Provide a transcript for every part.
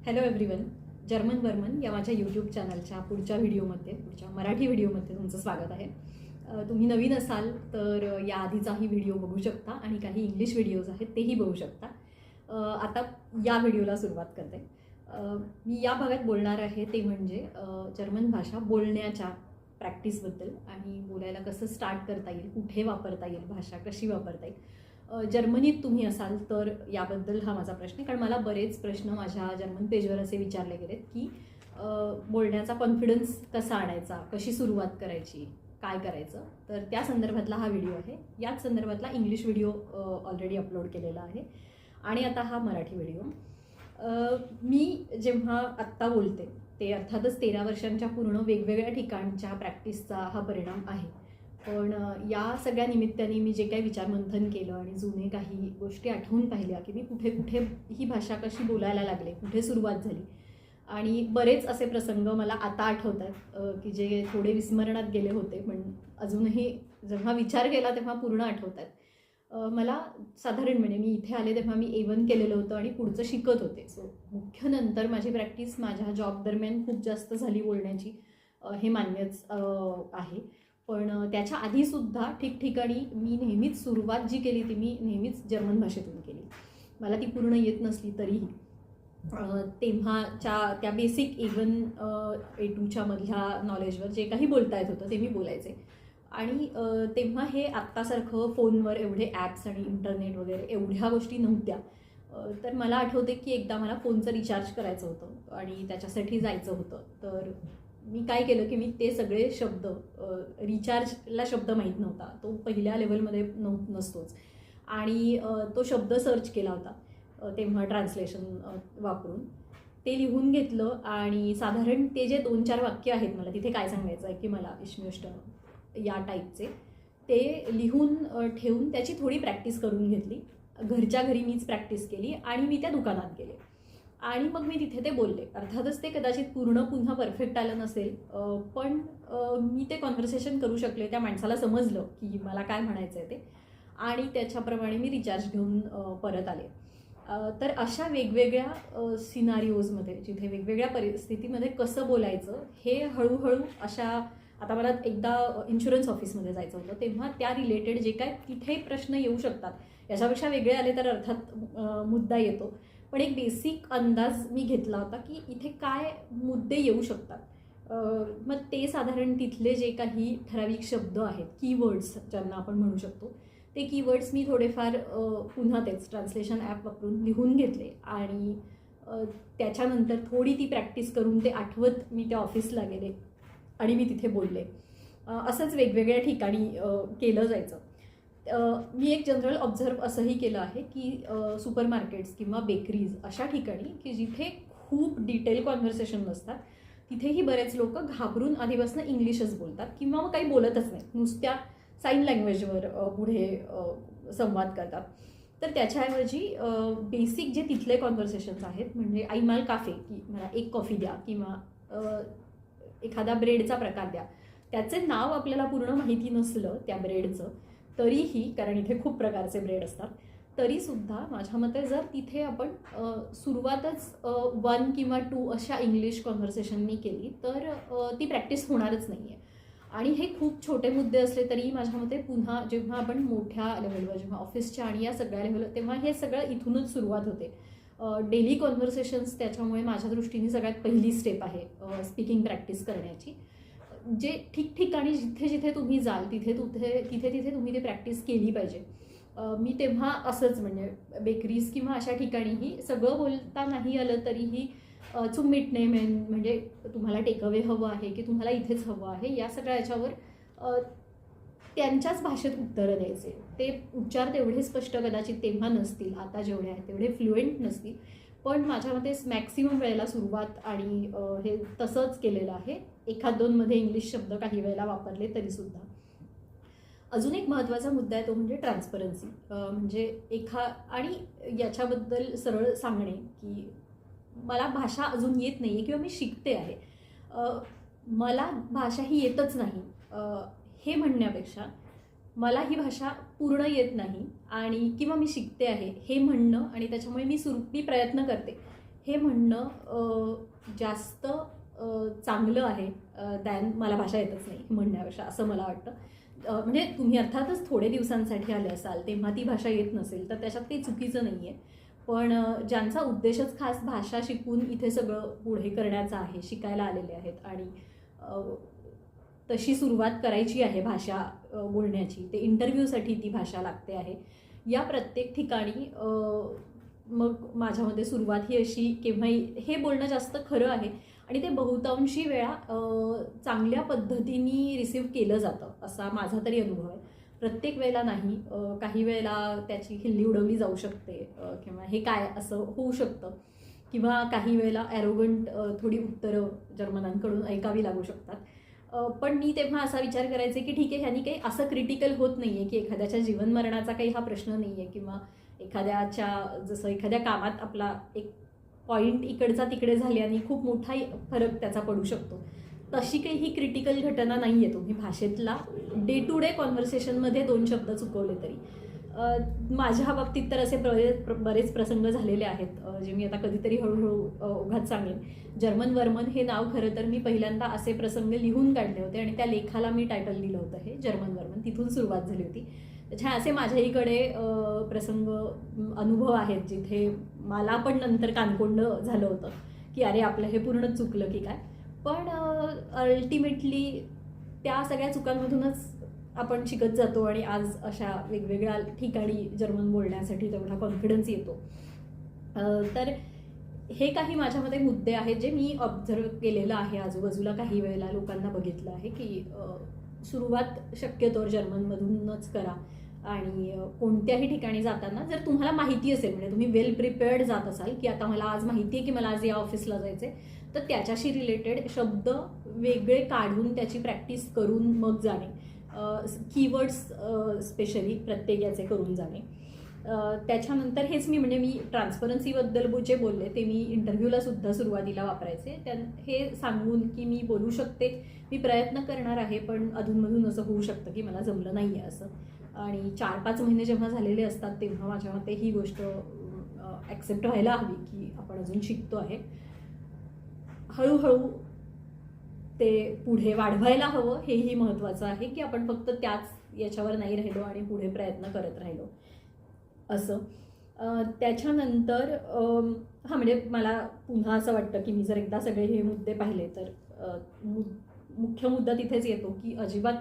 Hello everyone. German Varman या माझ्या YouTube चॅनलच्या पुढच्या मराठी व्हिडिओमध्ये तुमचं स्वागत आहे. तुम्ही नवीन असाल तर या आधीचाही व्हिडिओ बघू शकता आणि काही इंग्लिश व्हिडिओज आहेत तेही बघू शकता. आता या व्हिडिओला सुरुवात करते. मी या भागात बोलणार आहे ते म्हणजे जर्मन भाषा बोलण्याच्या प्रॅक्टिसबद्दल आणि बोलायला कसं स्टार्ट करता येईल, कुठे वापरता येईल, भाषा कशी वापरता येईल. जर्मनीत तुम्ही असाल तर याबद्दल हा माझा प्रश्न आहे, कारण मला बरेच प्रश्न माझ्या जर्मन पेजवर असे विचारले गेलेत की बोलण्याचा कॉन्फिडन्स कसा आणायचा, कशी सुरुवात करायची, काय करायचं. तर त्या संदर्भातला हा व्हिडिओ आहे. याच संदर्भातला इंग्लिश व्हिडिओ ऑलरेडी अपलोड केलेला आहे आणि आता हा मराठी व्हिडिओ. मी जेव्हा आत्ता बोलते ते अर्थातच 13 वर्षांच्या पूर्ण वेगवेगळ्या ठिकाणच्या प्रॅक्टिसचा हा परिणाम आहे. पण या सगळ्या निमित्ताने मी जे काही विचारमंथन केलं आणि जुने काही गोष्टी आठवून पाहिल्या की मी कुठे कुठे ही भाषा कशी बोलायला लागले, कुठे सुरुवात झाली. आणि बरेच असे प्रसंग मला आता आठवत आहेत की जे थोडे विस्मरणात गेले होते, पण अजूनही जेव्हा विचार केला तेव्हा पूर्ण आठवत आहेत. मला साधारण म्हणजे मी इथे आले तेव्हा मी A1 केलेलं होतं आणि पुढचं शिकत होते. सो मुख्य नंतर माझी प्रॅक्टिस माझ्या जॉब दरम्यान खूप जास्त झाली बोलण्याची, हे मान्यच आहे. पण त्याच्या आधीसुद्धा ठिकठिकाणी मी नेहमीच सुरुवात जी केली ती मी नेहमीच जर्मन भाषेतून केली. मला ती पूर्ण येत नसली तरीही तेव्हाच्या त्या बेसिक A1 A2च्या मधल्या नॉलेजवर जे काही बोलता येत होतं ते मी बोलायचे. आणि तेव्हा हे आत्तासारखं फोनवर एवढे ॲप्स आणि इंटरनेट वगैरे एवढ्या गोष्टी नव्हत्या. तर मला आठवते की एकदा मला फोनचं रिचार्ज करायचं होतं आणि त्याच्यासाठी जायचं होतं. तर मी काय केलं की मी ते सगळे शब्द, रिचार्जला शब्द माहीत नव्हता, तो पहिल्या लेवलमध्ये नसतोच, आणि तो शब्द सर्च केला होता तेव्हा ट्रान्सलेशन वापरून. ते लिहून घेतलं आणि साधारण ते जे 2-4 वाक्य आहेत, मला तिथे काय सांगायचं आहे की मला इष्मिष्ट या टाईपचे, ते लिहून ठेवून त्याची थोडी प्रॅक्टिस करून घेतली. घरच्या घरी मीच प्रॅक्टिस केली आणि मी त्या दुकानात गेले आणि मग मी तिथे ते बोलले. अर्थातच ते कदाचित पूर्ण पुन्हा परफेक्ट आलं नसेल, पण मी ते कॉन्व्हर्सेशन करू शकले. त्या माणसाला समजलं की मला काय म्हणायचं आहे ते, आणि त्याच्याप्रमाणे मी रिचार्ज घेऊन परत आले. तर अशा वेगवेगळ्या सिनारिओजमध्ये, जिथे वेगवेगळ्या परिस्थितीमध्ये कसं बोलायचं हे हळूहळू आता मला एकदा इन्शुरन्स ऑफिसमध्ये जायचं होतं, तेव्हा त्या रिलेटेड जे काय तिथे प्रश्न येऊ शकतात, याच्यापेक्षा वेगळे आले तर अर्थात मुद्दा येतो, पण एक बेसिक अंदाज मी घेतला होता की इथे काय मुद्दे येऊ शकतात. मग ते साधारण तिथले जे काही ठराविक शब्द आहेत, कीवर्ड्स ज्यांना आपण म्हणू शकतो, ते कीवर्ड्स मी थोडेफार पुन्हा तेच ट्रान्सलेशन ॲप वापरून लिहून घेतले आणि त्याच्यानंतर थोडी ती प्रॅक्टिस करून ते आठवत मी त्या ऑफिसला गेले आणि मी तिथे बोलले. असंच वेगवेगळ्या ठिकाणी केलं जायचं. मी एक जनरल ऑब्झर्व असंही केलं आहे की सुपर मार्केट्स किंवा बेकरीज अशा ठिकाणी की जिथे खूप डिटेल कॉन्व्हर्सेशन नसतात, तिथेही बरेच लोक घाबरून आधीपासून इंग्लिशच बोलतात किंवा मग काही बोलतच नाही, नुसत्या साईन लँग्वेजवर पुढे संवाद करतात. तर त्याच्याऐवजी बेसिक जे तिथले कॉन्व्हर्सेशन्स आहेत, म्हणजे आई माल काफे, की मला एक कॉफी द्या किंवा एखादा ब्रेडचा प्रकार द्या, त्याचे नाव आपल्याला पूर्ण माहिती नसलं त्या ब्रेडचं तरीही, कारण इथे खूप प्रकारचे ब्रेड असतात, तरीसुद्धा माझ्या मते जर तिथे आपण सुरुवातच 1 किंवा 2 अशा इंग्लिश कॉन्व्हर्सेशननी केली तर ती प्रॅक्टिस होणारच नाही आहे. आणि हे खूप छोटे मुद्दे असले तरी माझ्या मते पुन्हा जेव्हा आपण मोठ्या लेवलवर, जेव्हा ऑफिसच्या आणि या सगळ्या लेवलवर, तेव्हा हे सगळं इथूनच सुरुवात होते. डेली कॉन्व्हर्सेशन्स त्याच्यामुळे माझ्या दृष्टीने सगळ्यात पहिली स्टेप आहे स्पीकिंग प्रॅक्टिस करण्याची. जे ठिकठिकाणी जिथे जिथे तुम्ही जाल तिथे तिथे तुम्ही ते प्रॅक्टिस केली पाहिजे. मी तेव्हा असंच, म्हणजे बेकरीज किंवा अशा ठिकाणीही सगळं बोलता नाही आलं तरीही चुम्मिटणे म्हणजे तुम्हाला टेकअवे हवं आहे की तुम्हाला इथेच हवं आहे, या सगळ्या याच्यावर त्यांच्याच भाषेत उत्तरं द्यायचे. ते उच्चार तेवढे स्पष्ट कदाचित तेव्हा नसतील, आता जेवढे आहेत तेवढे फ्लुएंट नसतील, पण माझ्या मते मॅक्सिमम वेळेला सुरुवात आणि हे तसंच केलेलं आहे. 1-2 मध्ये इंग्लिश शब्द काही वेळेला वापरले तरीसुद्धा. अजून एक महत्त्वाचा मुद्दा आहे तो म्हणजे ट्रान्सपरन्सी. म्हणजे आणि याच्याबद्दल सरळ सांगणे की मला भाषा अजून येत नाही आहे किंवा मी शिकते आहे, मला भाषा ही येतच नाही हे म्हणण्यापेक्षा मला ही भाषा पूर्ण येत नाही आणि किंवा मी शिकते आहे हे म्हणणं, आणि त्याच्यामुळे मी प्रयत्न करते हे म्हणणं जास्त चांगलं आहे दॅन मला भाषा येतच नाही म्हणण्यापेक्षा, असं मला वाटतं. म्हणजे तुम्ही अर्थातच थोडे दिवसांसाठी आले असाल तेव्हा ती भाषा येत नसेल तर त्याच्यात काही चुकीचं नाही आहे. पण ज्यांचा उद्देशच खास भाषा शिकून इथे सगळं पुढे करण्याचा आहे, शिकायला आलेले आहेत आणि तशी सुरुवात करायची आहे भाषा बोलण्याची, ते इंटरव्ह्यूसाठी ती भाषा लागते आहे, या प्रत्येक ठिकाणी मग माझ्यामध्ये सुरुवात ही अशी केव्हाही हे बोलणं जास्त खरं आहे आणि ते बहुतांशी वेळा चांगल्या पद्धतीने रिसीव्ह केलं जातं असा माझा तरी अनुभव आहे. प्रत्येक वेळेला नाही, काही वेळेला त्याची खिल्ली उडवली जाऊ शकते किंवा हे काय असं होऊ शकतं किंवा काही वेळेला ॲरोगंट थोडी उत्तरं जर्मनांकडून ऐकावी लागू शकतात. पण मी तेव्हा असा विचार करायचे की ठीक आहे, ह्यांनी काही असं क्रिटिकल होत नाही आहे की एखाद्याच्या जीवनमरणाचा काही हा प्रश्न नाही आहे किंवा एखाद्याच्या जसं एखाद्या कामात आपला एक पॉईंट इकडचा तिकडे झाल्याने खूप मोठा फरक त्याचा पडू शकतो, तशी काही ही क्रिटिकल घटना नाही आहे. तुम्ही भाषेतला डे टू डे कॉन्व्हर्सेशनमध्ये 2 शब्द चुकवले तरी. माझ्या बाबतीत तर असे बरेच प्रसंग झालेले आहेत जे मी आता कधीतरी हळूहळू ओघात सांगेन. जर्मन वर्मन हे नाव खरं तर मी पहिल्यांदा असे प्रसंग लिहून काढले होते आणि त्या लेखाला मी टायटल दिलं होतं हे जर्मन वर्मन, तिथून सुरुवात झाली होती. त्याच्या असे माझ्याहीकडे प्रसंग अनुभव आहेत जिथे मला पण नंतर कानकोंड झालं होतं की अरे आपलं हे पूर्ण चुकलं की काय. पण अल्टिमेटली त्या सगळ्या चुकांमधूनच आपण शिकत जातो आणि आज अशा वेगवेगळ्या ठिकाणी जर्मन बोलण्यासाठी तेवढा कॉन्फिडन्स येतो. तर हे काही माझ्यामध्ये मुद्दे आहेत जे मी ऑब्झर्व केलेलं आहे, आजूबाजूला काही वेळेला लोकांना बघितलं आहे की सुरुवात शक्यतोवर जर्मनमधूनच करा आणि कोणत्याही ठिकाणी जाताना जर तुम्हाला माहिती असेल, म्हणजे तुम्ही वेल प्रिपेअर्ड जात असाल की आता मला आज माहिती आहे की मला आज या ऑफिसला जायचं आहे, तर त्याच्याशी रिलेटेड शब्द वेगळे काढून त्याची प्रॅक्टिस करून मग जाणे, कीवर्ड्स स्पेशली प्रत्येक याचे करून जाणे. त्याच्यानंतर हेच मी ट्रान्सपरन्सीबद्दल जे बोलले ते मी इंटरव्ह्यूला सुद्धा सुरुवातीला वापरायचे. हे सांगून की मी बोलू शकते, मी प्रयत्न करणार आहे, पण अधूनमधून असं होऊ शकतं की मला जमलं नाही आहे असं. आणि 4-5 महिने जेव्हा झालेले असतात तेव्हा माझ्या मते ही गोष्ट ॲक्सेप्ट व्हायला हवी की आपण अजून शिकतो आहे. हळूहळू ते पुढे वाढवायला हवं, हेही महत्त्वाचं आहे की आपण फक्त त्याच याच्यावर नाही राहिलो आणि पुढे प्रयत्न करत राहिलो असं. त्याच्यानंतर म्हणजे मला पुन्हा असं वाटतं की मी जर एकदा सगळे हे मुद्दे पाहिले तर मुख्य मुद्दा तिथेच येतो की अजिबात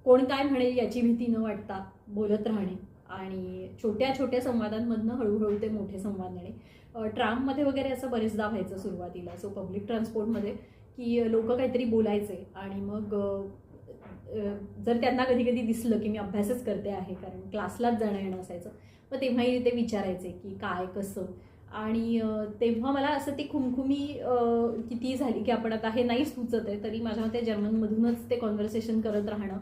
कोण काय म्हणेल याची भीती न वाटता बोलत राहणे आणि छोट्या छोट्या संवादांमधनं हळूहळू ते मोठे संवाद नेणे. ट्राममध्ये वगैरे असं बरेचदा व्हायचं सुरुवातीला, सो पब्लिक ट्रान्सपोर्टमध्ये की लोक काहीतरी बोलायचे आणि मग जर त्यांना कधी कधी दिसलं की मी अभ्यासच करते आहे, कारण क्लासलाच जाणं येणं असायचं, मग तेव्हाही ते विचारायचे की काय कसं. आणि तेव्हा मला असं ती खुमखुमी किती झाली की आपण आता हे नाही सुचत आहे तरी माझ्या मते जर्मनमधूनच ते कॉन्व्हर्सेशन करत राहणं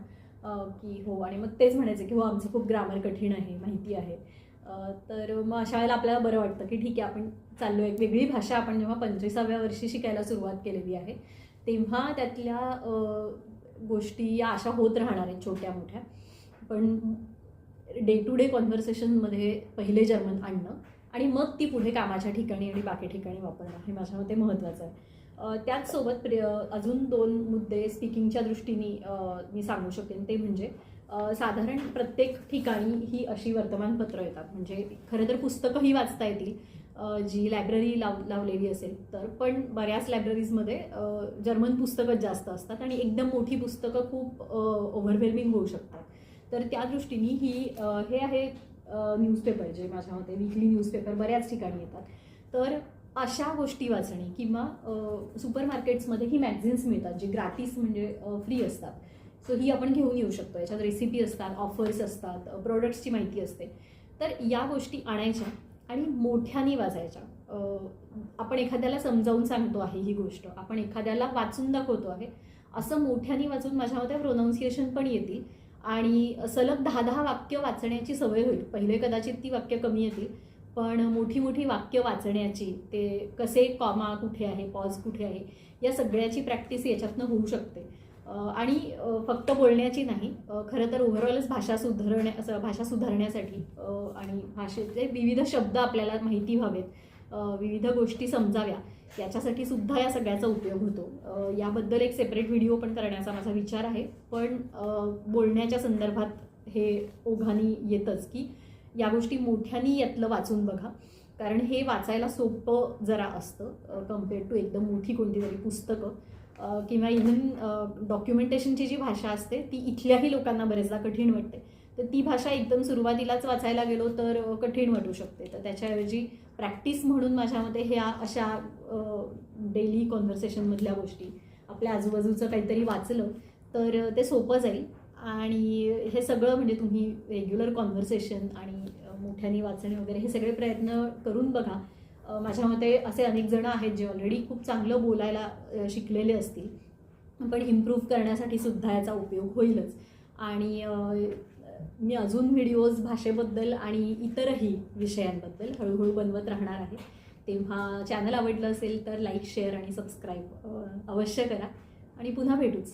की हो, आणि मग तेच म्हणायचे की हो आमचं खूप ग्रामर कठीण आहे माहिती आहे. तर मग अशा वेळेला आपल्याला बरं वाटतं की ठीक आहे आपण चाललो, एक वेगळी भाषा आपण जेव्हा 25व्या वर्षी शिकायला सुरुवात केलेली आहे तेव्हा त्यातल्या गोष्टी या अशा होत राहणार आहेत छोट्या मोठ्या, पण डे टू डे कॉन्व्हर्सेशनमध्ये पहिले जर्मन आणणं आणि मग ती पुढे कामाच्या ठिकाणी आणि बाकी ठिकाणी वापरणं हे माझ्या मते महत्त्वाचं आहे. त्याचसोबत अजून 2 मुद्दे स्पीकिंगच्या दृष्टीने मी सांगू शकेन, ते म्हणजे साधारण प्रत्येक ठिकाणी ही अशी वर्तमानपत्रं येतात, म्हणजे खरं तर पुस्तकंही वाचता येतील जी लायब्ररी लावलेली असेल तर, पण बऱ्याच लायब्ररीजमध्ये जर्मन पुस्तकंच जास्त असतात आणि एकदम मोठी पुस्तकं खूप ओव्हरवेल्मिंग होऊ शकतात. तर त्या दृष्टीने हे आहे न्यूजपेपर जे माझ्या मते वीकली न्यूजपेपर बऱ्याच ठिकाणी येतात, तर अशा गोष्टी वाचणे किंवा सुपर मार्केट्समध्ये ही मॅगझिन्स मिळतात जी ग्राटीस म्हणजे फ्री असतात, सो ही आपण घेऊन येऊ शकतो. याच्यात रेसिपी असतात, ऑफर्स असतात, प्रोडक्ट्सची माहिती असते, तर या गोष्टी आणायच्या आणि मोठ्याने वाचायच्या. आपण एखाद्याला समजावून सांगतो आहे ही गोष्ट, आपण एखाद्याला वाचून दाखवतो आहे असं मोठ्याने वाचून माझ्या मते प्रोनाऊन्सिएशन पण येतील आणि सलग 10-10 वाक्य वाचण्याची सवय होईल. पहिले कदाचित ती वाक्य कमी येतील, पण मोठी मोठी वाक्य वाचण्याची, ते कसे कॉमा कुठे आहे, पॉज कुठे आहे, या सगळ्याची प्रॅक्टिस याच्यातनं होऊ शकते. आणि फक्त बोलण्याची नाही, खरं तर ओव्हरऑलच भाषा सुधारण्यासाठी आणि भाषेचे विविध शब्द आपल्याला माहिती व्हावेत विविध गोष्टी समजाव्या याच्यासाठी सुद्धा या सगळ्याचा उपयोग होतो. याबद्दल एक सेपरेट व्हिडिओ पण करण्याचा माझा विचार आहे. पण बोलण्याच्या संदर्भात हे ओघाने येतंच की या गोष्टी मोठ्यानी यातलं वाचून बघा, कारण हे वाचायला सोपं जरा असतं कम्पेअर टू एकदम मोठी कोणती तरी पुस्तकं किंवा इव्हन डॉक्युमेंटेशनची जी भाषा असते ती इथल्याही लोकांना बरेचदा कठीण वाटते. तर ती भाषा एकदम सुरुवातीलाच वाचायला गेलो तर कठीण वाटू शकते. तर त्याच्याऐवजी प्रॅक्टिस म्हणून माझ्या मते ह्या अशा डेली कॉन्व्हर्सेशनमधल्या गोष्टी आपल्या आजूबाजूचं काहीतरी वाचलं तर ते सोपं जाईल. आणि हे सगळं म्हणजे तुम्ही रेग्युलर कॉन्व्हर्सेशन आणि मोठ्याने वाचणे वगैरे हे सगळे प्रयत्न करून बघा. माझ्या मते असे अनेक जण आहेत जे ऑलरेडी खूप चांगलं बोलायला शिकलेले असतील, पण इम्प्रूव्ह करण्यासाठी सुद्धा याचा उपयोग होईलच. आणि मी अजून व्हिडिओज भाषेबद्दल आणि इतरही विषयांबद्दल हळूहळू बनवत राहणार आहे. तेव्हा चॅनल आवडलं असेल तर लाईक, शेअर आणि सबस्क्राईब अवश्य करा आणि पुन्हा भेटूच.